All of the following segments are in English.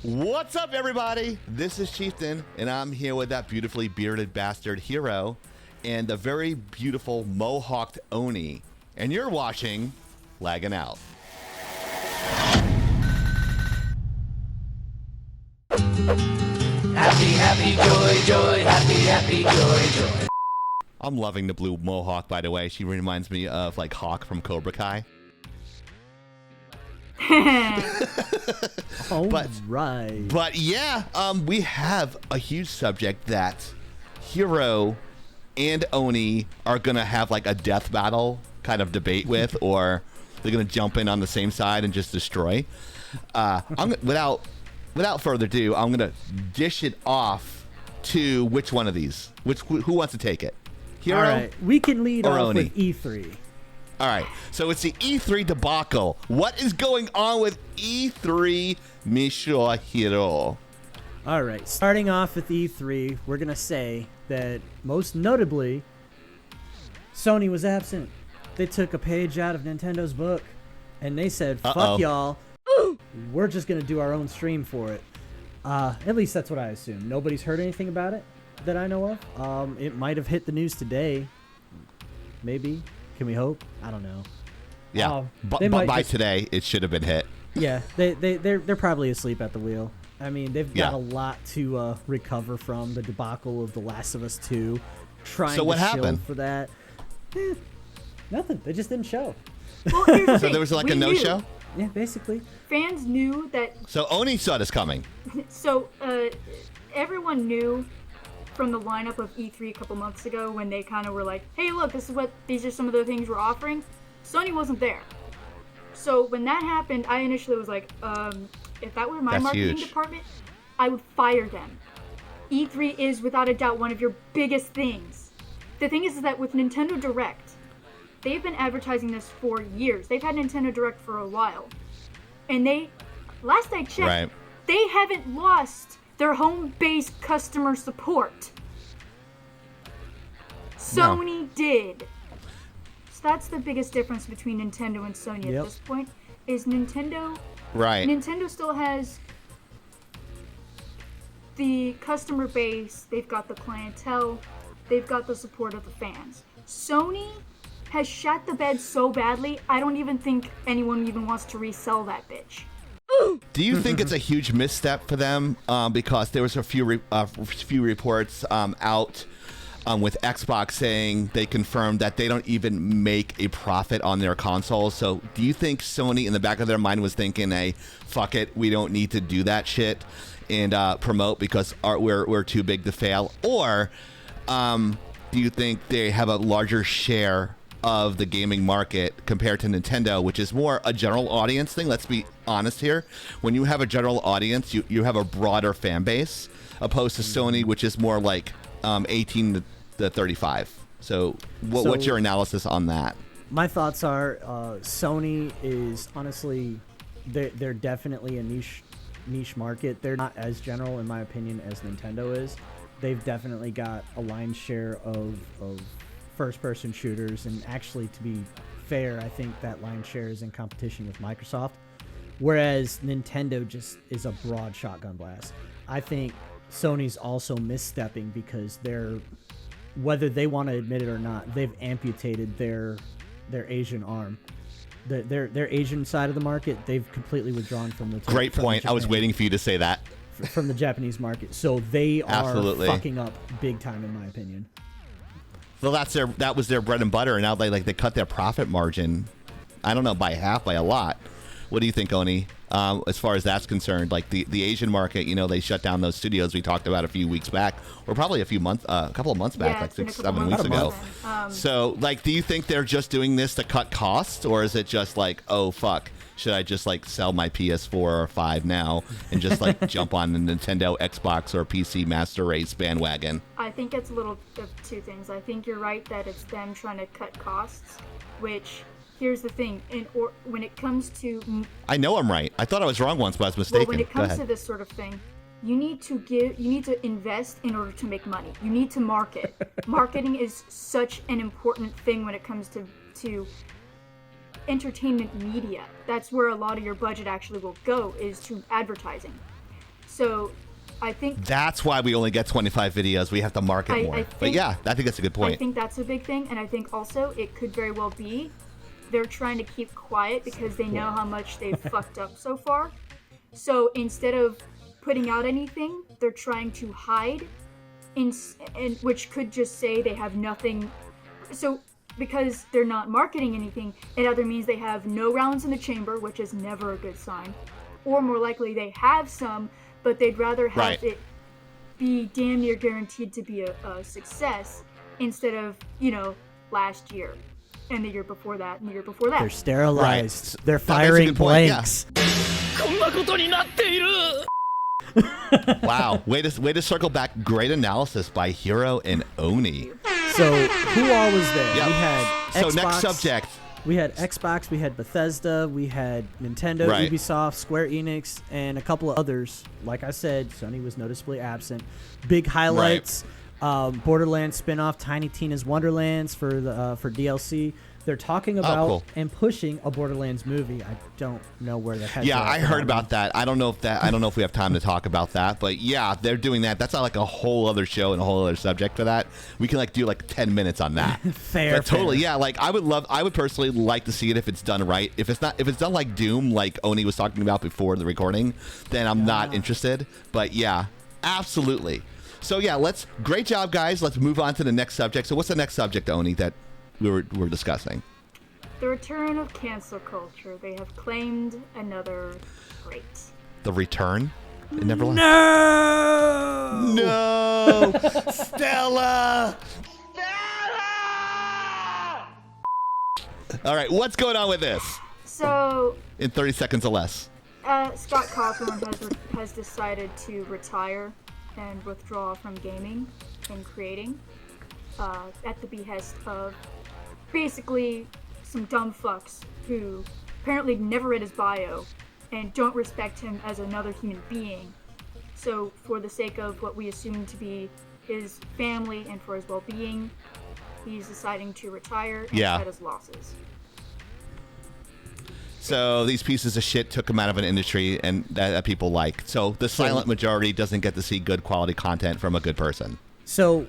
What's up, everybody? This is Chieftain, and I'm here with that beautifully bearded bastard Hiro and the very beautiful mohawked Oni. And you're watching Laggin Out. Happy, joy, happy, joy. I'm loving the blue mohawk, by the way. She reminds me of, like, Hawk from Cobra Kai. But yeah, we have a huge subject that Hiro and Oni are gonna have like a death battle kind of debate with, or they're gonna jump in on the same side and just destroy. Without further ado, I'm gonna dish it off to which one of these? Who wants to take it? Hiro. All right, we can lead off Oni? with E3. All right, so it's the E3 debacle. What is going on with E3, Mr. Hiro? All right, starting off with E3, we're going to say that most notably, Sony was absent. They took a page out of Nintendo's book, and they said, fuck y'all, we're just going to do our own stream for it. At least that's what I assume. Nobody's heard anything about it that I know of. It might have hit the news today, maybe. Can we hope? I don't know. Yeah, but by today, it should have been hit. Yeah, they're probably asleep at the wheel. I mean, they've got a lot to recover from the debacle of The Last of Us 2. So what happened for that? Nothing. They just didn't show. Well, here's the So thing. there was like We a no-show? Yeah, basically. Fans knew that. So Oni saw this coming. So everyone knew from the lineup of E3 a couple months ago when they kind of were like, hey, look, these are some of the things we're offering. Sony wasn't there. So when that happened, I initially was like, if that were my marketing department, I would fire them. E3 is without a doubt one of your biggest things. The thing is that with Nintendo Direct, they've been advertising this for years. They've had Nintendo Direct for a while. And last I checked, they haven't lost their home-based customer support. Sony did. So that's the biggest difference between Nintendo and Sony at this point, is Nintendo... Nintendo still has the customer base, they've got the clientele, they've got the support of the fans. Sony has shat the bed so badly, I don't even think anyone even wants to resell that bitch. Do you think it's a huge misstep for them? Because there was a few reports out with Xbox saying they confirmed that they don't even make a profit on their consoles. So do you think Sony in the back of their mind was thinking, hey, fuck it, we don't need to do that shit and promote because we're too big to fail? Or do you think they have a larger share of the gaming market compared to Nintendo, which is more a general audience thing? Let's be honest here. When you have a general audience, you have a broader fan base, opposed to Sony, which is more like 18 to 35. So what's your analysis on that? My thoughts are Sony is honestly, they're definitely a niche market. They're not as general, in my opinion, as Nintendo is. They've definitely got a lion's share of first-person shooters, and actually, to be fair, I think that lion's share is in competition with Microsoft, whereas Nintendo just is a broad shotgun blast. I think Sony's also misstepping because whether they want to admit it or not, they've amputated their Asian arm. Their Asian side of the market, they've completely withdrawn from the Great point. I was waiting for you to say that. From the Japanese market. So they are fucking up big time, in my opinion. Well, that was their bread and butter, and now they cut their profit margin. I don't know, by half, by a lot. What do you think, Oni? As far as that's concerned, like the Asian market, they shut down those studios we talked about a few weeks back, or probably a couple of months back, like 6-7 weeks ago. So, do you think they're just doing this to cut costs, or is it just like, oh fuck, should I just sell my PS4 or 5 now and just jump on the Nintendo, Xbox, or PC Master Race bandwagon? I think it's a little of two things. I think you're right that it's them trying to cut costs, which, here's the thing, when it comes to... I know I'm right. I thought I was wrong once, but I was mistaken. Well, when it comes to this sort of thing, you need to invest in order to make money. You need to market. Marketing is such an important thing when it comes to entertainment media. That's where a lot of your budget actually will go, is to advertising. So I think that's why we only get 25 videos. We have to market more. But yeah, I think that's a good point. I think that's a big thing, and I think also it could very well be they're trying to keep quiet because they know how much they've fucked up so far. So instead of putting out anything, they're trying to hide, and which could just say they have nothing. So because they're not marketing anything, it either means they have no rounds in the chamber, which is never a good sign, or more likely they have some, but they'd rather have it be damn near guaranteed to be a success instead of, last year and the year before that and the year before that. They're sterilized. Right. They're firing blanks. Wow, way to circle back. Great analysis by Hiro and Oni. So who all was there? Yep. We had Xbox. So next subject. We had Xbox, we had Bethesda, we had Nintendo, Right. Ubisoft, Square Enix, and a couple of others. Like I said, Sony was noticeably absent. Big highlights: Borderlands spinoff, Tiny Tina's Wonderlands for DLC. They're talking about and pushing a Borderlands movie. I don't know where the heck. Yeah, I heard about that. I don't know if we have time to talk about that, but yeah, they're doing that. That's not like a whole other show and a whole other subject for that. We can do 10 minutes on that. Fair. But totally, yeah. I would personally like to see it if it's done right. If it's done like Doom, like Oni was talking about before the recording, then I'm not interested. But yeah, absolutely. So yeah, great job, guys. Let's move on to the next subject. So what's the next subject, Oni, that we're discussing? The return of cancel culture. They have claimed another great. The return? It never left. No! No! Stella! All right, what's going on with this? So, In 30 seconds or less. Scott Cawthorn has decided to retire and withdraw from gaming and creating at the behest of basically some dumb fucks who apparently never read his bio and don't respect him as another human being. So for the sake of what we assume to be his family and for his well-being, he's deciding to retire and cut his losses. So these pieces of shit took him out of an industry and that people like. So the silent majority doesn't get to see good quality content from a good person. So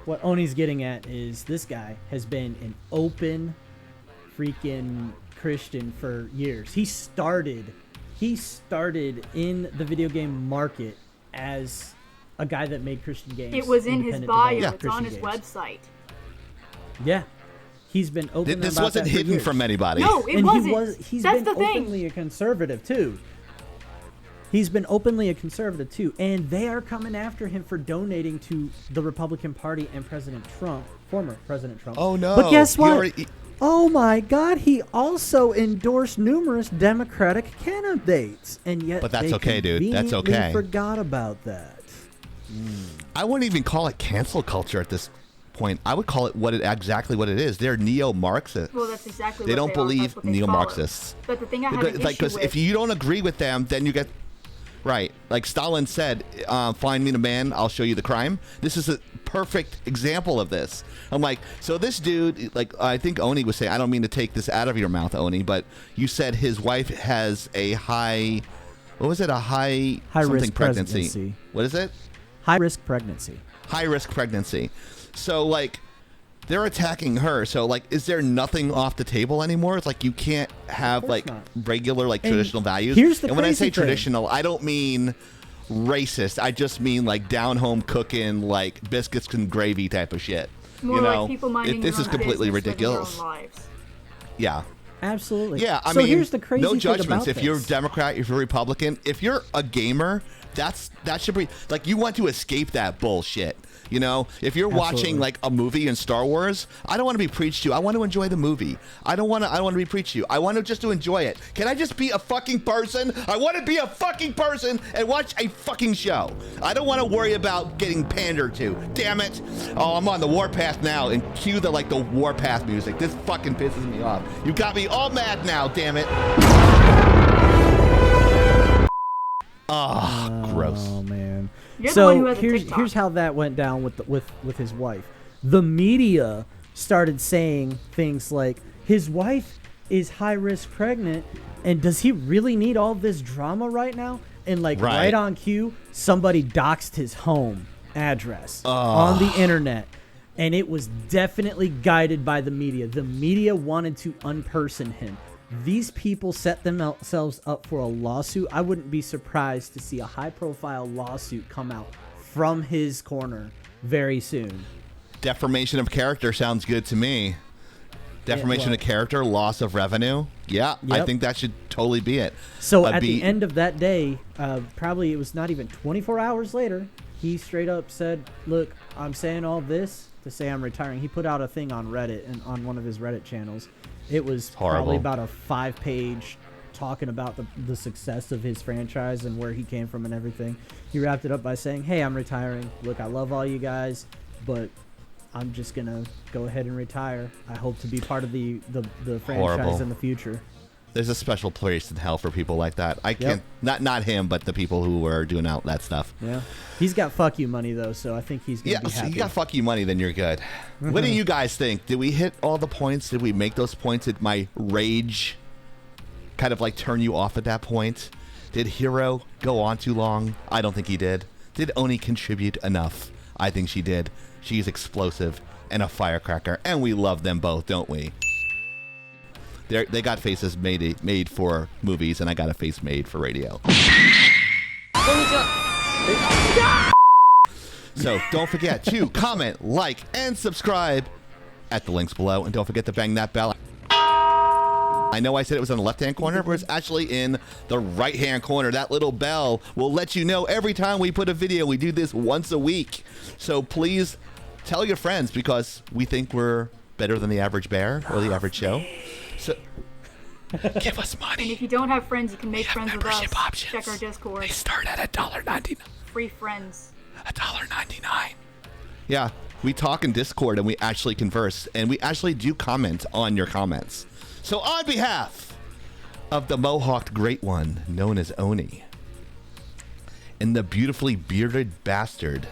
what Oni's getting at is this guy has been an open freaking Christian for years. He started in the video game market as a guy that made Christian games. It was in his bio. It's on his website. Yeah. He's been open This about wasn't that for hidden years. from anybody. No, it wasn't. He's That's been the thing. openly a conservative too. He's been openly a conservative too, and they are coming after him for donating to the Republican Party and President Trump, former President Trump. Oh no! But guess what? Oh my God! He also endorsed numerous Democratic candidates, and yet But that's they okay, dude. That's conveniently okay. Forgot about that. I wouldn't even call it cancel culture at this point. I would call it exactly what it is. They're neo-Marxists. Well, that's exactly they what don't they believe are. That's what they neo-Marxists. follow. But the thing I have an issue Because with... if you don't agree with them, then you get... Right. Like Stalin said, find me the man, I'll show you the crime. This is a perfect example of this. I'm like, so this dude, like I think Oni was saying, I don't mean to take this out of your mouth, Oni, but you said his wife has a high... What was it? A high something risk pregnancy. pregnancy. What is it? High risk pregnancy. High risk pregnancy. So like they're attacking her. So like is there nothing off the table anymore? It's like you can't have like not. regular like And traditional values. here's the and when I crazy say thing. traditional, I don't mean racist. I just mean like down home cooking like biscuits and gravy type of shit. More you know, like people minding this their is own completely business, living their ridiculous. own lives. Yeah. Absolutely. Yeah, I so mean, here's the crazy no thing judgments. about If you're a this. Democrat, if you're a Republican, if you're a gamer, that should be like you want to escape that bullshit. You know, if you're watching Absolutely. like a movie in Star Wars, I don't want to be preached to. I want to enjoy the movie. I don't want to be preached to. I want to just to enjoy it. Can I just be a fucking person? I want to be a fucking person and watch a fucking show. I don't want to worry about getting pandered to. Damn it! Oh, I'm on the warpath now, and cue the warpath music. This fucking pisses me off. You got me all mad now. Damn it! Oh, gross. Oh man. You're the one who So has a here's TikTok. how that went down with his wife. The media started saying things like his wife is high risk pregnant, and does he really need all this drama right now? And like Right. right on cue, somebody doxed his home address on the internet. And it was definitely guided by the media. The media wanted to unperson him. These people set themselves up for a lawsuit. I wouldn't be surprised to see a high-profile lawsuit come out from his corner very soon. Defamation of character sounds good to me. Defamation of character, loss of revenue. Yeah, I Yep. think that should totally be it. So at the end of that day, probably it was not even 24 hours later, he straight up said, look, I'm saying all this to say I'm retiring. He put out a thing on Reddit and on one of his Reddit channels. It was probably about a 5-page talking about the success of his franchise and where he came from and everything. He wrapped it up by saying, hey, I'm retiring. Look, I love all you guys, but I'm just going to go ahead and retire. I hope to be part of the franchise in the future. There's a special place in hell for people like that. I can't, not him, but the people who were doing out that stuff. Yeah. He's got fuck you money, though, so I think he's going to be happy. You got fuck you money, then you're good. What do you guys think? Did we hit all the points? Did we make those points? Did my rage kind of like turn you off at that point? Did Hiro go on too long? I don't think he did. Did Oni contribute enough? I think she did. She's explosive and a firecracker, and we love them both, don't we? They got faces made for movies, and I got a face made for radio. So don't forget to comment, like, and subscribe at the links below, and don't forget to bang that bell. I know I said it was in the left-hand corner, but it's actually in the right-hand corner. That little bell will let you know every time we put a video. We do this once a week. So please tell your friends, because we think we're better than the average bear or the average show. So give us money. And if you don't have friends, you can make friends with us. Membership options. Check our Discord. They start at $1.99. Free friends. $1.99. Yeah, we talk in Discord and we actually converse, and we actually do comment on your comments. So on behalf of the mohawked great one known as Oni, and the beautifully bearded bastard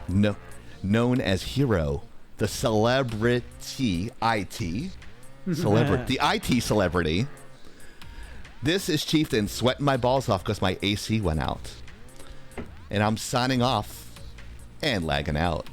known as Hiro, the celebrity the IT celebrity, this is Chieftain sweating my balls off because my AC went out. And I'm signing off and lagging out.